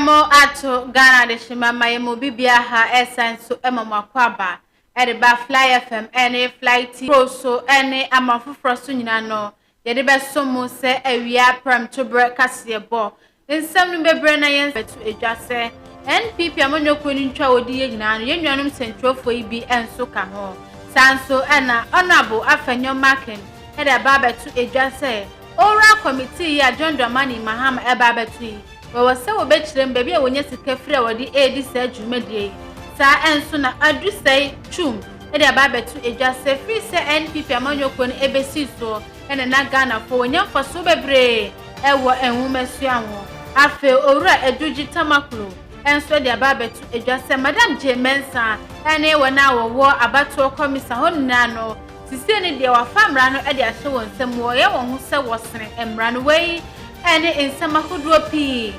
Emo ato Ghana de shimama yemo bibia ha esenso emo makwaba e ba Fly FM ene Fly T Pro so ene amafufro so nyina no ye de be somo se awia pram to broadcast ye bo nsam no bebre na yen betu edwase NPP amonyoko ni ntwa odi ye nyina no yennuanum sentrofo ibi enso ka ho sanso ena honorable afenyo marking e de ba betu edwase ora committee ya John Dramani Mahama e ba betu we say we betchirem baby a wonya sika free a wodi edi sa dwumadie sa enso na adu sai chum e de aba betu edwase free se NPP amanyoko no ebesi so ene na Ghana fo wonya mfaso bebre e wo enwumasu anwo afe owura eduji tamakro enso de aba betu edwase madam Jemensa ene wona wo abato komisa honna no sisi ne de wa famra no e de ahye won nsem wo ye won ho se wo sene emra no wei ene ensama hodo pi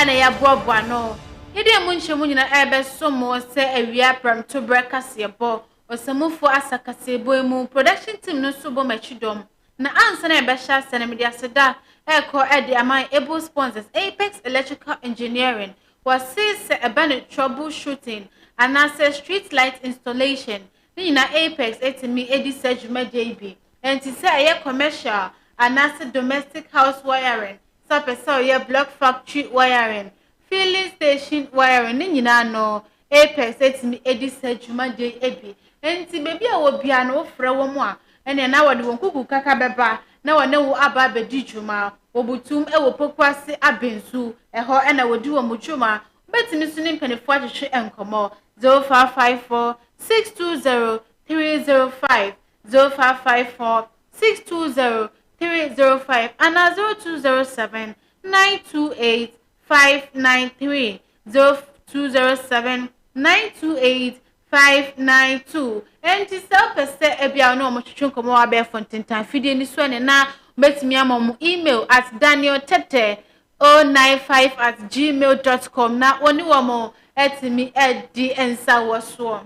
ene ya bobo no yede mu nhye mu nyina ebe somo se awia pram to breakfast ye bo osamufo asakase bo mu production team no so bo machidom na ansa na ebe sha sene media seda eko ede aman able sponsors Apex Electrical Engineering was says about troubleshooting and access street light installation na Apex etimi edi sajuma JB and to say a commercial and access domestic house wiring so person ye block factory wiring filling station wiring nyina no Apex etimi edi sajuma JB enti baby a wo bia no frɛ wo mu a ene na wode won kuku kaka beba na wone wo aba bedi dwuma obutum e wo pokwase abensu eho ena wodi wo mudwuma betimi so ne mpanefo ahwehwe enkomo 0554 620 305 0554 620 305 and 0207 928 593 0207 928 592 and to self-pese ebia no mo twetwe nkomo wa be fontentan fidie ni so ne na betimi amom email at daniel.tete095@gmail.com na oni wo mo etimi edi ensa woso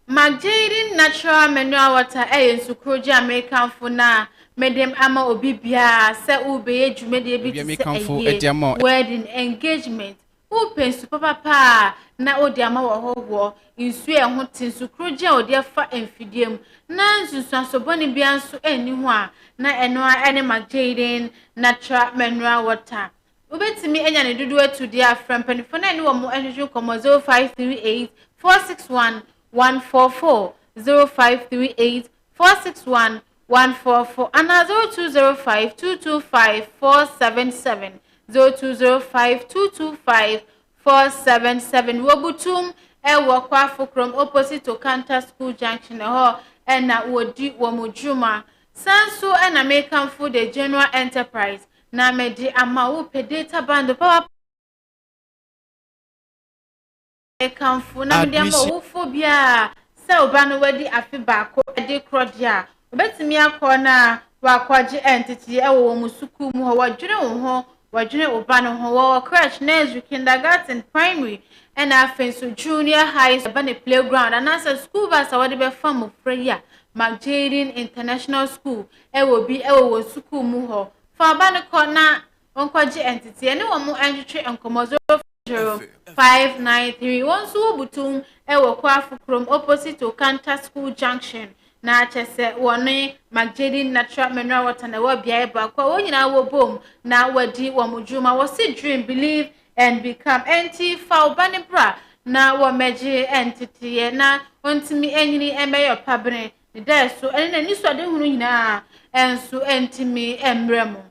Magdalene natural mineral water nsukroji American fo na medem ama obibia se ubeye dwumede bi se wedding engagement upensu papa na odi ama wo howo nsu ehho tinsukroji a odi afa enfidiem na nsusu asoboni bia nso eni ho a na eno a ene Magdalene natural mineral water ubetimi enya ne dudu atu dia frempanifo na eni wo mo ehwehwe komo 0538 461 144 0538 461 144 and 0205 225 477 0205 225 477 wobutum ewo kwa fukrom opposite to Kanta School Junction ho ena wodi wo mujuma sanso ena American Food the General Enterprise na medi ama wo data band power kanfu na mede ama wo phobia se oba no wadi afi baako de krodia obetimi akọ na wakwaje entity ewo musuku mu ho wadwene wo ho wadwene oba no ho wo crash nursery kindergarten primary and afenso junior high school playground and as a school bus awade be fam freya Magdalene International School ewo bi ewo suku mu ho fa ba ne kọ na wonkwaje entity ene wo mu enjitwe enkomozo 0593 wonso butum ewo kwa fukrom opposite to Kanta School Junction na chese woni Magdalene natural mineral water na wo bia eba kwa wonyina wo bom na wadi wo mujuma wo see dream believe and become anti foul banibra na wo meje entity na ontimi enyini emeyo pabene ne da so ene na ni so de hunu nyina enso entimi emremo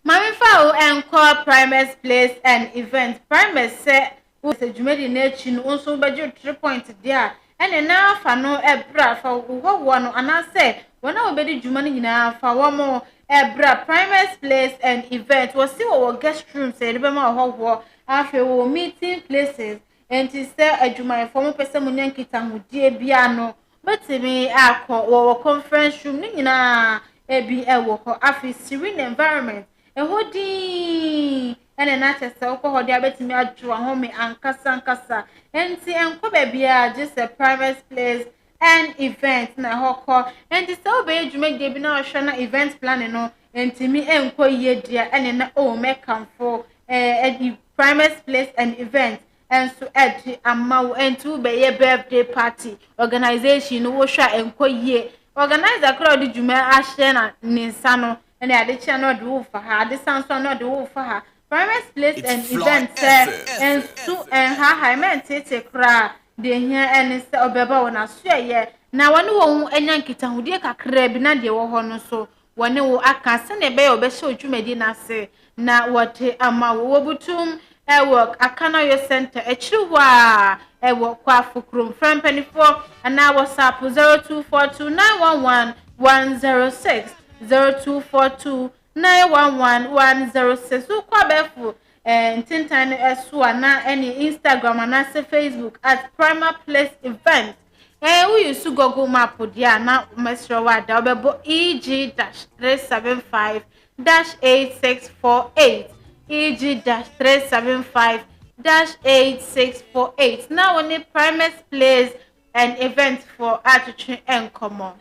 Mamifao encore Primus Place and Event. Primus se se jumedi na chi no nso beje 3 point there. Ene na afa no ebra fa wo no anase wona obedi juma no nyina afa wo mo ebra Primus Place and Event. Wo si wo guest room se de be ma ho afa wo meeting places enti se adwuma fo mo pese mo nyankita hodie bia no betimi akọ wo conference room ni nyina ebi ewo ho afa serene environment ehodi ene na chese okohodi abetimi adwa ho me ankasa enti enko bebia just a private place and event na hoko enti so be adwuma bi na ohwe na event planning no enti mi enko yedia ene na o me kamfo Primus Place and Event and so at Amau and two be a birthday party organization wo hwa enko yie organizer crowd djuma ahye na ninsano and the channel do for her the sound so not do for her Primus Place and Event and so and ha men tete kra de hia en se obeba wona so ye na wone wo enya nkitahudie kakra bi na de wo ho no so wone wo aka se ne be obehye odwumadi na se na wote ama wo butum ewo akana yo center echiwa ewo kwa fukrum franpanifo ana WhatsApp 0242911106 0242911106 ukwa befu tintan esu ana any Instagram ana se Facebook at Prima Place Event we use Google Map dia na mesro wada obebo EG-375-8648 EG-375-8648 now on the Primus Place and Event for Attitude and Common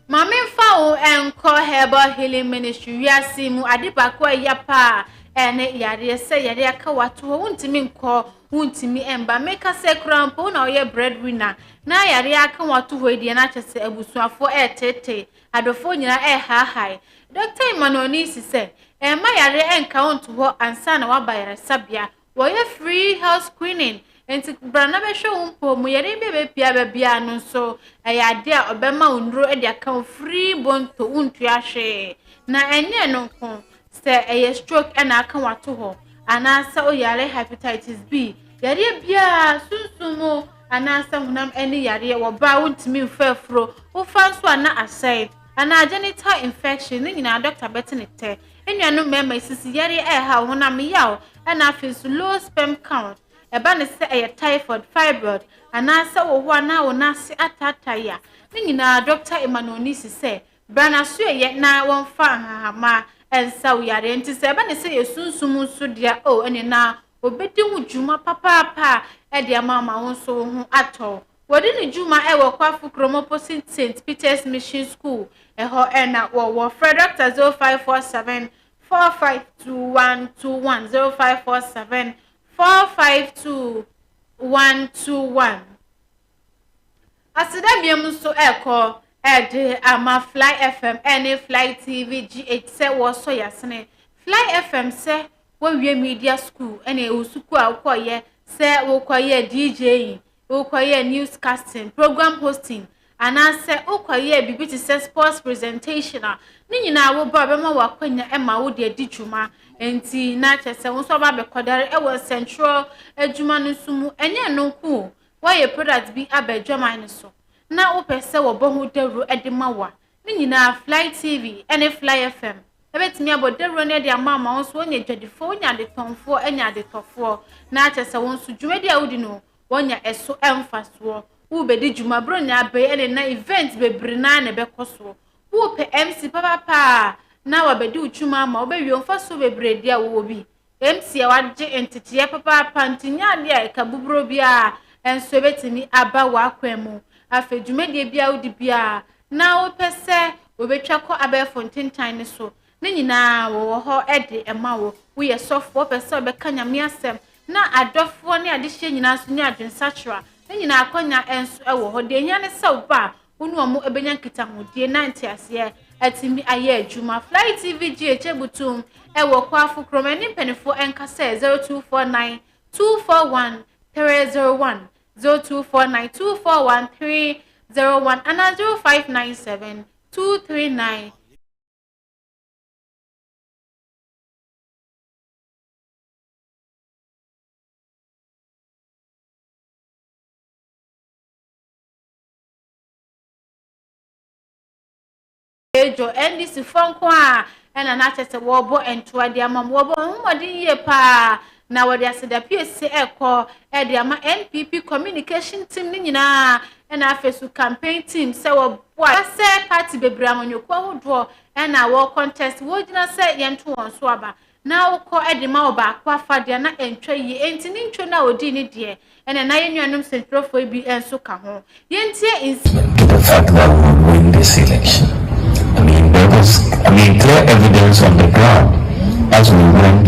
Mami Fowl and Call Herbal Healing Ministry we are seeing Adibakwa Yapa and yare say yare akawatu wuntimi nko wuntimi emba make say crampo na oye breadwinner na yare akawatu hoedie na chese abusuafo etete adofo nyina high Dr. Imanoni say ma yare enka onto ho ansa na wabayare sabia woye free health screening enti brana be hwe umpo mu yare be bia no so ade a obema unro e de aka free bonto untu ahwe na enye no ko se a stroke and aka wato ho anasa oyare hepatitis B yare bia sunsumo anasa hunam eni yare wo ba wuntimi mfafro wo fanso ana aside ana genital infection ni nyina doctor betinete enuanu mema sisi yare ha hunam yaw ana afisu low sperm count eba ne se typhoid fibroid anasa wo ho ana wo nase atata ya ni nyina doctor Emanoni se brana so ye na won fa hahama ensa uyare enti se eba ne se yesunsum so dia ene na obedi hu djuma papa e dia mama won so hu ato wodi ne djuma e wo kwafu kromo opposite St Peter's Mission School ho na wo Frederick 0547 452121 0547 452121 asida biam so eko de ama Fly FM any Fly TV GH se wo so yasene Fly FM se wo wie media school ene usuku akoye se wo koye DJ wo koye newscasting program hosting ana se wo koye bibiti se sports presentation ni nyina wo ba be ma wakwanya ema wo de adijuma enti na chese wo so ba be kodare e wo central adjuma no sumu enye no ku wo ye product bi abadwama ne so na wo pese wo bohu dawro edemawa ni nyina Fly TV ene Fly FM ebetimi abodawro ne de amama won so onya dwadifo onya de tonfo enya de tofo na chese won so dwumedi awudi no wonya eso emfaso wo bedi djuma bronya abe ene na event bebre na ne bekoso wo pe MC papa na wa bedi utwuma ma wo be wi mfaso bebre dia wo bi MC ya waje entity papa ntinya dia e kabubro bia enso betimi aba wa kwemu afa dwumadi bia wodi bia na wo pese wo betwa ko aba fontintan ne so ne nyina wo ho ede ema wo ye sofo pese obeka nyame asem na adofo ne adehye nyina so ne adwensachra ne nyina akonya enso ewo ho de nya ne se ba unu omo ebenya nkitahudie na ntiase atimi aye adwuma Fly TV GH butum ewo kwa afukrom eni mpenifo enkase 0249 241 301 0249241301 and 0597 ejo NDC fonko a ena na chese wo bo entoa dia mam wo bo humodin ye pa na wodi aseda PSC eko e dia ma NPP communication team ni nyina ena afesu campaign team se wo bo se party bebre amanyoko hodo ena wo contest wo gina se yento won so aba na wo ko e de ma oba akwa fadia na entwa yi enti ni ntwo na odi ni de ena na yenuanum sentrofo bi enso ka ho yentie in this election. There was clear evidence on the ground as we went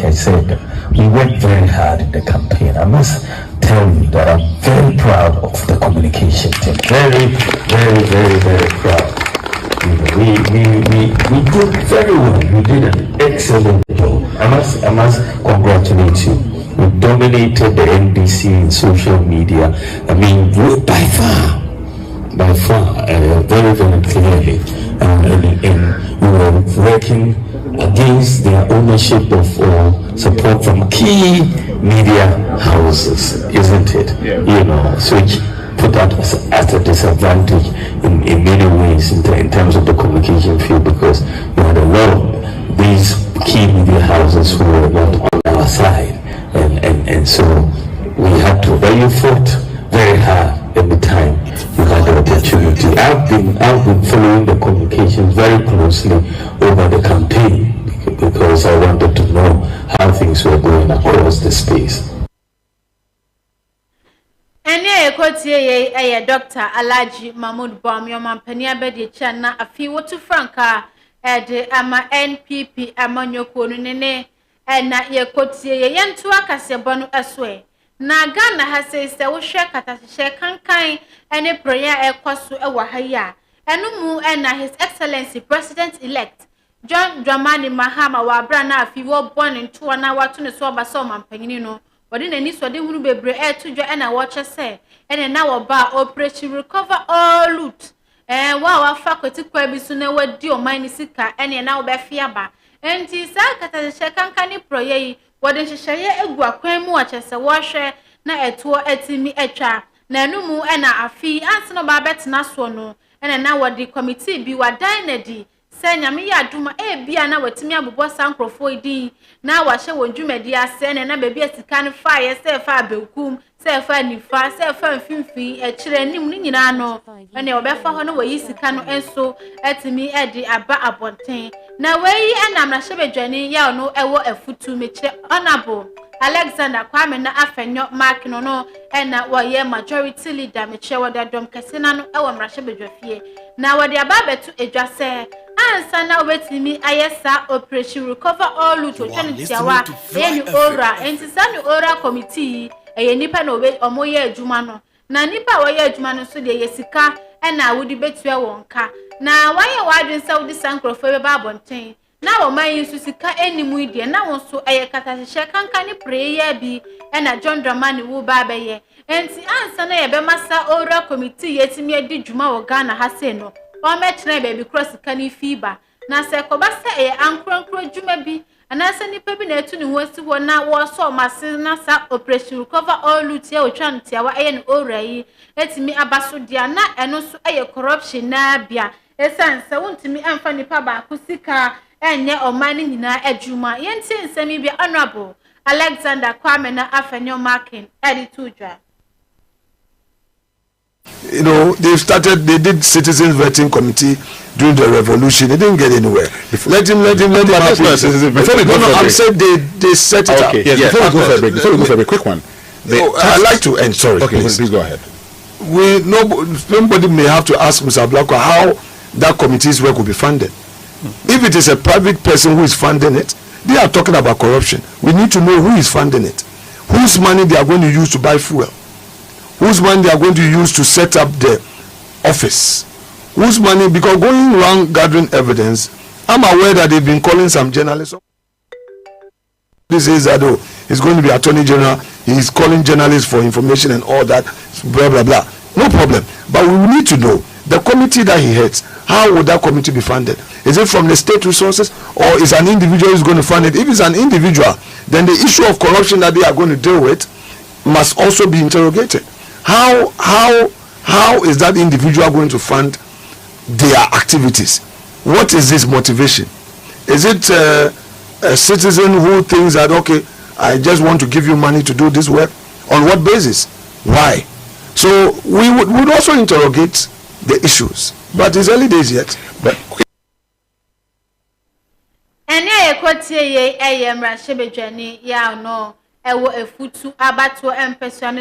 I said, we worked very hard in the campaign. I must tell you that I'm very proud of the communication team. Very, very, very, very proud. We did very well. We did an excellent job. I must congratulate you. We dominated the NDC in social media. I mean, by far, very, very clearly. And we were working against their ownership of support from key media houses, isn't it? Yeah. You know, so which put us at a disadvantage in many ways in terms of the communication field, because we had a lot of these key media houses who were not on our side, and so we had to, but you fought very hard every time you had the opportunity. I've been following the communications very closely over the campaign because I wanted to know how things were going across the space. Ene ekotie ye Dr. Alhaji Mahmood Bawumia Mampani abedi chana afi wotu franka ede ama NPP amanyoko no nene na ye kotie ye yentu akasebo no eswe na Ghana ha se wo hwe katahye kankan ene prayer ekoso ewo haya enu mu na His Excellency President elect John Dramani Mahama wa bra na afi wo born nto na wato ne so oba so mampanyini no wodi nani so de hunu bebre etudwo na wo chese ene na wo ba operation recover all loot wa faculty kwa bi so na wadi o man sika ene na wo be fiaba enti sa katahye kankan ni proye wodi hyehyeye egu akwan mu wa chese wo hwe na etuo etimi etwa na enumu na afi ansino ba betena so no ene na wodi committee bi wa dynadi se nyame ya aduma bia na watimi abobɔ sankrofo idi na wahye wondwumadi ase ne na baabi asika no fa ye se fa abekum se fa nifa se fa mfimfi kire nim ni nyina no ene obefa ho no wayi sika no enso etimi edi aba abonten na weyi enam na hyebedwani ya no ewo afutu mekire honorable Alexander Kwame na afenyo mark no ena woye majority leader mekire wodadom kese na no ewo mrahye na wode aba betu edwase ansa na obetimi ayesa operation recover all loot otwanitiawa eni ora entisani ora committee nipa na omoye adwuma no na nipa woye adwuma no so de yesika ena wodi betua wonka na waye wadwen sa wodi sankrofo be ba bonten na wo man yisu sika enimu ide na won so katahye kankani prayer bi ena John Dramani wo ba beye enti ansa na ye be masa ora committee yetimi adi dwuma wo Ghana ha se no o metena baby cross kani fiba na se koba se ankronkro dwuma bi anasa nipa bi na etu ne ho asi ho na wo so mase na sa operation recover all loot ya otwantia wa ne orayi etimi abaso dia na eno so corruption na bia esanse wontimi amfa nipa ba kusika enye omani nyina adwuma yenti nsemi bia honorable Alexander Kwame na afenyo marking editujwa. You know, they did citizens vetting committee during the revolution. They didn't get anywhere. Let him have before we go no, I'm saying they set it up. Yes, before we go for a break, quick one. I'd like to end, sorry. Okay, please go ahead. Somebody may have to ask Mr. Blackwell how that committee's work will be funded. If it is a private person who is funding it, they are talking about corruption. We need to know who is funding it, whose money they are going to use to buy fuel, whose money they are going to use to set up the office, whose money, because going around gathering evidence, I'm aware that they've been calling some journalists. This is that it's going to be Attorney General, he's calling journalists for information and all that, blah blah blah. No problem, but we need to know the committee that he heads. How would that committee be funded? Is it from the state resources, or is an individual who's going to fund it? If it's an individual, then the issue of corruption that they are going to deal with must also be interrogated. How is that individual going to fund their activities? What is his motivation? Is it a citizen who thinks that, okay, I just want to give you money to do this work? On what basis? Why? So we would also interrogate the issues, but it's early days yet. But kotie ye mra shebedwani ya no ewo efutu abato empesua